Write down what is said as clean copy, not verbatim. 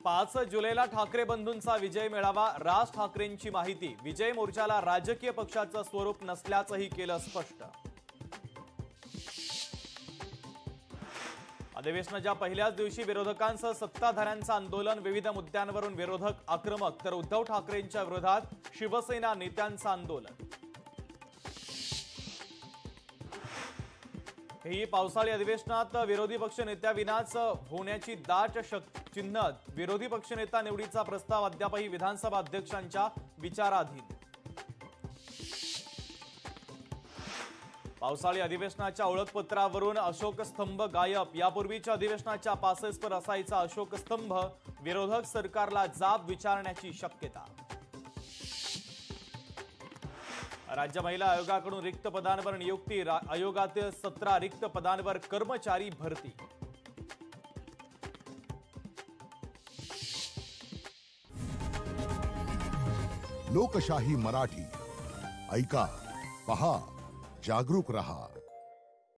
5 जुलैला ठाकरे बंधूंचा विजय मेळावा, राज ठाकरेंची माहिती। विजय मोर्चाला राजकीय पक्षाचं स्वरूप नसल्याचंही केलं स्पष्ट। अधिवेशनाच्या पहिल्याच दिवशी विरोधकांसह सत्ताधाऱ्यांचं आंदोलन, विविध मुद्द्यांवरून विरोधक आक्रमक, तर उद्धव ठाकरेंच्या विरोधात शिवसेना नेत्यांचं आंदोलन। ही पावसाळी अधिवेशनात विरोधी पक्षनेत्याविनाच होण्याची दाट चिन्ह। विरोधी पक्षनेता निवडीचा प्रस्ताव अद्यापही विधानसभा अध्यक्षांच्या विचाराधीन। पावसाळी अधिवेशनाच्या ओळखपत्रावरून अशोक स्तंभ गायब। यापूर्वीच्या अधिवेशनाच्या पासेसवर असायचा अशोक स्तंभ, विरोधक सरकारला जाब विचारण्याची शक्यता। राज्य महिला आयोगाकडून रिक्त पदांवर नियुक्ती, आयोगातील 17 रिक्त पदांवर कर्मचारी भरती। लोकशाही मराठी ऐका, पहा, जागरूक रहा।